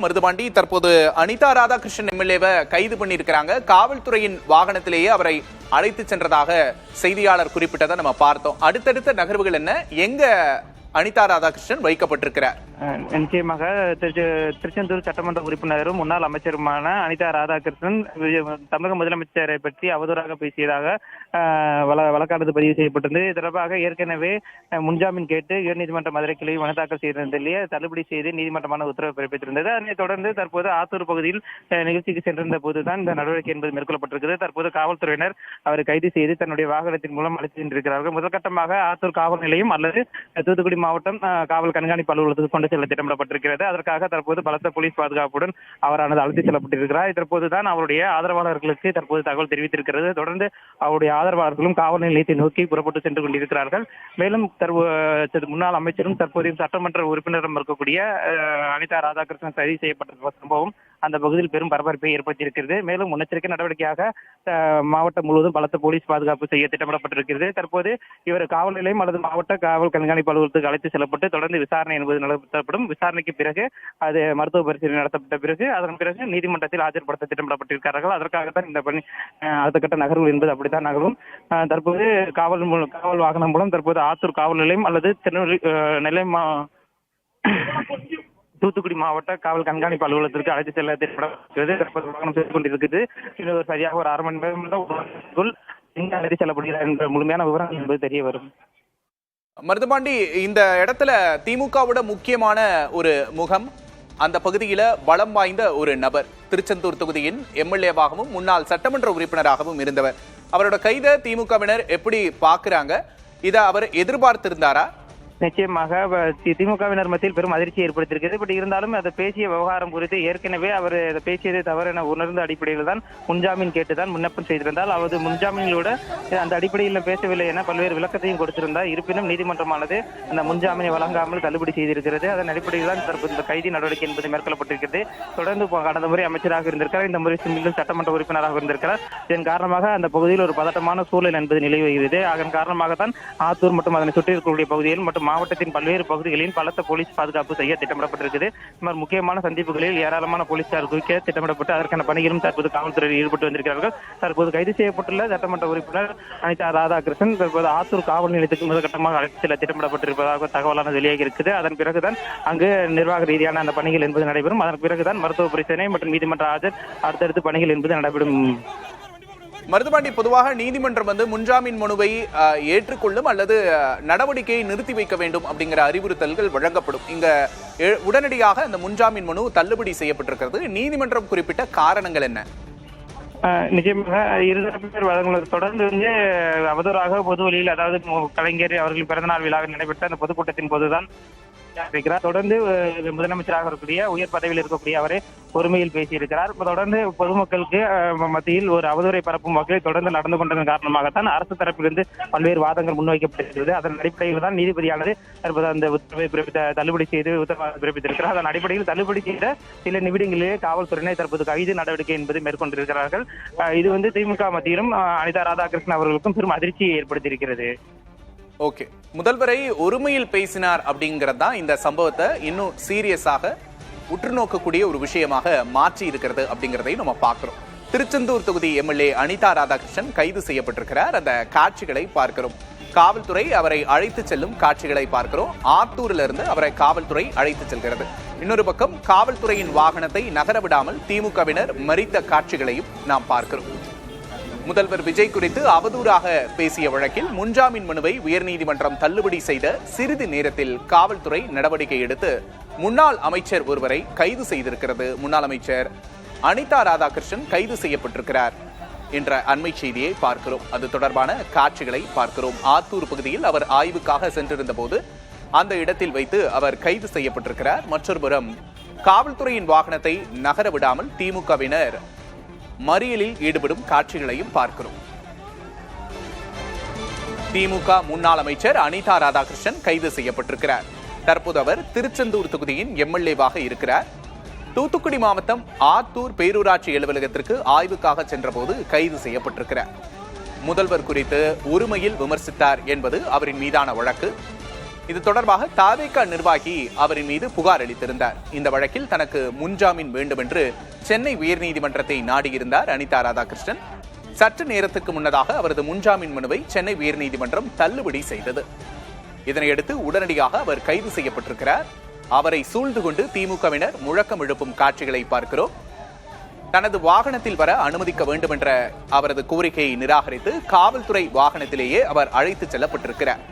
மருதுபாண்டி, தற்போது அனிதா ராதாகிருஷ்ணன் எம்எல்ஏவை கைது பண்ணியிருக்கிறாங்க. காவல்துறையின் வாகனத்திலேயே அவரை அழைத்து சென்றதாக செய்தியாளர் குறிப்பிட்டதை நம்ம பார்த்தோம். அடுத்தடுத்த நகர்வுகள் என்ன? எங்க அனிதா ராதாகிருஷ்ணன் வைக்கப்பட்டிருக்கிறார்? நிச்சயமாக திருச்செந்தூர் சட்டமன்ற உறுப்பினரும் முன்னாள் அமைச்சருமான அனிதா ராதாகிருஷ்ணன் தமிழக முதலமைச்சரை பற்றி அவதூறாக பேசியதாக வழக்கானது பதிவு செய்யப்பட்டது. இது தொடர்பாக ஏற்கனவே முன்ஜாமீன் கேட்டு உயர்நீதிமன்ற மதுரை கிளை மனு தாக்கல் செய்திருந்ததிலேயே தள்ளுபடி செய்து நீதிமன்றமான உத்தரவு பிறப்பித்திருந்தது. அதனைத் தொடர்ந்து தற்போது ஆத்தூர் பகுதியில் நிகழ்ச்சிக்கு சென்றிருந்த போதுதான் இந்த நடவடிக்கை என்பது மேற்கொள்ளப்பட்டிருக்கிறது. தற்போது காவல்துறையினர் அவரை கைது செய்து தன்னுடைய வாகனத்தின் மூலம் அழைத்து சென்றிருக்கிறார்கள். முதற்கட்டமாக ஆத்தூர் காவல் நிலையம் அல்லது தூத்துக்குடி மாவட்டம் காவல் கண்காணிப்பு அலுவலகத்துக்கு கொண்டு செல்ல திட்டமிடப்பட்டிருக்கிறது. அதற்காக தற்போது பலத்த போலீஸ் பாதுகாப்புடன் அவரானது அழைத்து செல்லப்பட்டிருக்கிறார். தற்போதுதான் அவருடைய ஆதரவாளர்களுக்கு தற்போது தகவல் தெரிவித்திருக்கிறது. தொடர்ந்து அவருடைய ஆதரவாளர்களும் காவல் நிலையத்தை நோக்கி புறப்பட்டு சென்று கொண்டிருக்கிறார்கள். மேலும் முன்னாள் அமைச்சரும் தற்போதைய சட்டமன்ற உறுப்பினரும் இருக்கக்கூடிய அனிதா ராதாகிருஷ்ணன் கைது செய்யப்பட்ட சம்பவம் அந்த பகுதியில் பெரும் பரபரப்பை ஏற்படுத்தியிருக்கிறது. மேலும் முன்னெச்சரிக்கை நடவடிக்கையாக மாவட்டம் முழுவதும் பலத்த போலீஸ் பாதுகாப்பு செய்ய திட்டமிடப்பட்டிருக்கிறது. தற்போது இவர் காவல் நிலையம் அல்லது மாவட்ட காவல் கண்காணிப்பு அலுவலகத்துக்கு அழைத்து செல்லப்பட்டு தொடர்ந்து விசாரணை என்பது நடத்தப்படும். விசாரணைக்கு பிறகு அது மருத்துவ பரிசீலனை நடத்தப்பட்ட பிறகு அதன் பிறகு நீதிமன்றத்தில் ஆஜர்படுத்த திட்டமிடப்பட்டிருக்கிறார்கள். அதற்காகத்தான் இந்த பணி அடுத்த கட்ட நகர்வு என்பது அப்படித்தான் நகரும். தற்போது காவல் வாகனம் மூலம் தற்போது ஆத்தூர் காவல் நிலையம் அல்லது நெல்லை தூத்துக்குடி மாவட்ட காவல் கண்காணிப்பு அலுவலகத்திற்கு அழைத்து செல்ல திட்டமிடப்பட்டிருக்கிறது. தற்போது வாகனம் செய்து கொண்டிருக்கிறது. இன்னும் சரியாக ஒரு 1/2 மணி நேரம் எங்க அழைத்து செல்லப்படுகிறார் என்ற முழுமையான விவரங்கள் என்பது தெரிய வரும். மருதுபாண்டி, இந்த இடத்துல திமுகவோட முக்கியமான ஒரு முகம், அந்த பகுதியில பலம் வாய்ந்த ஒரு நபர், திருச்செந்தூர் தொகுதியின் எம்எல்ஏவாகவும் முன்னாள் சட்டமன்ற உறுப்பினராகவும் இருந்தவர். அவரோட கைதை திமுகவினர் எப்படி பாக்குறாங்க? இதை அவர் எதிர்பார்த்திருந்தாரா? நிச்சயமாக திமுகவினர் மத்தியில் பெரும் அதிர்ச்சி ஏற்படுத்தியிருக்கிறது. பட் இருந்தாலும் அதை பேசிய விவகாரம் குறித்து ஏற்கனவே அவர் பேசியதை தவறு என உணர்ந்த அடிப்படையில் தான் முன்ஜாமீன் கேட்டுதான் விண்ணப்பம் செய்திருந்தால் அவர் முன்ஜாமீனோட அந்த அடிப்படையில் பேசவில்லை என பல்வேறு விளக்கத்தையும் கொடுத்திருந்தார். இருப்பினும் நீதிமன்றமானது அந்த முன்ஜாமீனை வழங்காமல் தள்ளுபடி செய்திருக்கிறது. அதன் அடிப்படையில் தான் தற்போது இந்த கைதி நடவடிக்கை என்பது மேற்கொள்ளப்பட்டிருக்கிறது. தொடர்ந்து கடந்த முறை அமைச்சராக இருந்திருக்கிறார், இந்த முறை மீண்டும் சட்டமன்ற உறுப்பினராக இருந்திருக்கிறார். இதன் காரணமாக அந்த பகுதியில் ஒரு பதட்டமான சூழல் என்பது நிலவுகிறது. அதன் காரணமாகத்தான் ஆத்தூர் மற்றும் அதனை சுற்றி இருக்கக்கூடிய பகுதியில் மற்றும் மாவட்டத்தின் பல்வேறு பகுதிகளில் பலத்த போலீஸ் பாதுகாப்பு செய்ய திட்டமிடப்பட்டிருக்கிறது. முக்கியமான சந்திப்புகளில் ஏராளமான போலீசார் குவிக்க திட்டமிடப்பட்டு அதற்கான பணிகளும் தற்போது காவல்துறையில் ஈடுபட்டு வந்திருக்கிறார்கள். தற்போது கைது செய்யப்பட்டுள்ள சட்டமன்ற உறுப்பினர் அனிதா ராதாகிருஷ்ணன் தற்போது ஆத்தூர் காவல் நிலையத்துக்கு முதற்கட்டமாக அழைத்து செல்ல திட்டமிடப்பட்டிருப்பதாக தகவலான வெளியாகி இருக்குது. அதன் பிறகுதான் அங்கு நிர்வாக ரீதியான அந்த பணிகள் என்பது நடைபெறும். அதன் பிறகுதான் மருத்துவ பரிசோதனை மற்றும் நீதிமன்ற ஆஜர் அடுத்தடுத்து பணிகள் என்பது நடைபெறும். மருதுபாண்டி, பொதுவாக நீதிமன்றம் முன்ஜாமீன் மனுவை ஏற்றுக்கொள்ளும் அல்லது நடவடிக்கையை நிறுத்தி வைக்க வேண்டும் அப்படிங்கிற அறிவுறுத்தல்கள் வழங்கப்படும். இங்க உடனடியாக அந்த முன்ஜாமீன் மனு தள்ளுபடி செய்யப்பட்டிருக்கிறது. நீதிமன்றம் குறிப்பிட்ட காரணங்கள் என்ன? நிச்சயமாக இருதரப்பினர் வழங்குவது தொடர்ந்து அவதூறாக பொது வழியில், அதாவது கலைஞர் அவர்களின் பிறந்தநாள் விழாவில் நடைபெற்ற அந்த பொதுக்கூட்டத்தின் போதுதான் தொடர்ந்து முதலமைச்சராக இருக்கக்கூடிய உயர் பதவியில் இருக்கக்கூடிய அவரே பொறுமையில் பேசியிருக்கிறார். தொடர்ந்து பொதுமக்களுக்கு மத்தியில் ஒரு அவதூறை பரப்பும் வகையில் தொடர்ந்து நடந்து கொண்டதன் காரணமாகத்தான் அரசு தரப்பிலிருந்து பல்வேறு வாதங்கள் முன்வைக்கப்பட்டிருக்கிறது. அதன் அடிப்படையில் தான் நீதிபதியானது தற்போது அந்த உத்தரவை தள்ளுபடி செய்து உத்தரவாதம் பிறப்பித்திருக்கிறார். அதன் அடிப்படையில் தள்ளுபடி செய்த சில நிமிடங்களிலே காவல்துறையினர் தற்போது கைது நடவடிக்கை என்பதை மேற்கொண்டிருக்கிறார்கள். இது திமுக மத்தியிலும் அனிதா ராதாகிருஷ்ணன் அவர்களுக்கும் பெரும் அதிர்ச்சியை ஏற்படுத்தியிருக்கிறது. ஓகே, முதல்வரை ஒருமையில் பேசினார் அப்படிங்கிறது தான் இந்த சம்பவத்தை இன்னும் சீரியஸாக உற்று நோக்கக்கூடிய ஒரு விஷயமாக மாற்றி இருக்கிறது அப்படிங்கிறதை நம்ம பார்க்கிறோம். திருச்செந்தூர் தொகுதி எம்எல்ஏ அனிதா ராதாகிருஷ்ணன் கைது செய்யப்பட்டிருக்கிறார். அந்த காட்சிகளை பார்க்கிறோம். காவல்துறை அவரை அழைத்து செல்லும் காட்சிகளை பார்க்கிறோம். ஆத்தூரிலிருந்து அவரை காவல்துறை அழைத்து செல்கிறது. இன்னொரு பக்கம் காவல்துறையின் வாகனத்தை நகர விடாமல் திமுகவினர் மறித்த காட்சிகளையும் நாம் பார்க்கிறோம். முதல்வர் விஜய் குறித்து அவதூறாக பேசிய வழக்கில் முன்ஜாமீன் மனுவை உயர்நீதிமன்றம் தள்ளுபடி செய்த சிறிது நேரத்தில் காவல்துறை நடவடிக்கை எடுத்து முன்னாள் அமைச்சர் ஒருவரை கைது செய்திருக்கிறது. முன்னாள் அமைச்சர் அனிதா ராதாகிருஷ்ணன் கைது செய்யப்பட்டிருக்கிறார் என்ற அண்மை செய்தியை பார்க்கிறோம். அது தொடர்பான காட்சிகளை பார்க்கிறோம். ஆத்தூர் பகுதியில் அவர் ஆய்வுக்காக சென்றிருந்த போது அந்த இடத்தில் வைத்து அவர் கைது செய்யப்பட்டிருக்கிறார். மற்றொரு புறம் காவல்துறையின் வாகனத்தை நகர விடாமல் திமுகவினர் மறியலில் ஈடுபடும் காட்சிகளையும் பார்க்கிறோம். திமுக முன்னாள் அமைச்சர் அனிதா ராதாகிருஷ்ணன் கைது செய்யப்பட்டிருக்கிறார். தற்போது அவர் திருச்செந்தூர் தொகுதியின் எம்எல்ஏவாக இருக்கிறார். தூத்துக்குடி மாவட்டம் ஆத்தூர் பேரூராட்சி அலுவலகத்திற்கு ஆய்வுக்காக சென்றபோது கைது செய்யப்பட்டிருக்கிறார். முதல்வர் குறித்து ஒருமையில் விமர்சித்தார் என்பது அவரின் மீதான வழக்கு. இது தொடர்பாக தாவேகா நிர்வாகி அவரின் மீது புகார் அளித்திருந்தார். இந்த வழக்கில் தனக்கு முன்ஜாமீன் வேண்டும் என்று சென்னை உயர்நீதிமன்றத்தை நாடியிருந்தார் அனிதா ராதாகிருஷ்ணன். சற்று நேரத்துக்கு முன்னதாக அவரது முன்ஜாமீன் மனுவை சென்னை உயர்நீதிமன்றம் தள்ளுபடி செய்தது. இதனையடுத்து உடனடியாக அவர் கைது செய்யப்பட்டிருக்கிறார். அவரை சூழ்ந்து கொண்டு திமுகவினர் முழக்கம் எழுப்பும் காட்சிகளை பார்க்கிறோம். தனது வாகனத்தில் வர அனுமதிக்க வேண்டும் என்ற அவரது கோரிக்கையை நிராகரித்து காவல்துறை வாகனத்திலேயே அவர் அழைத்து செல்லப்பட்டிருக்கிறார்.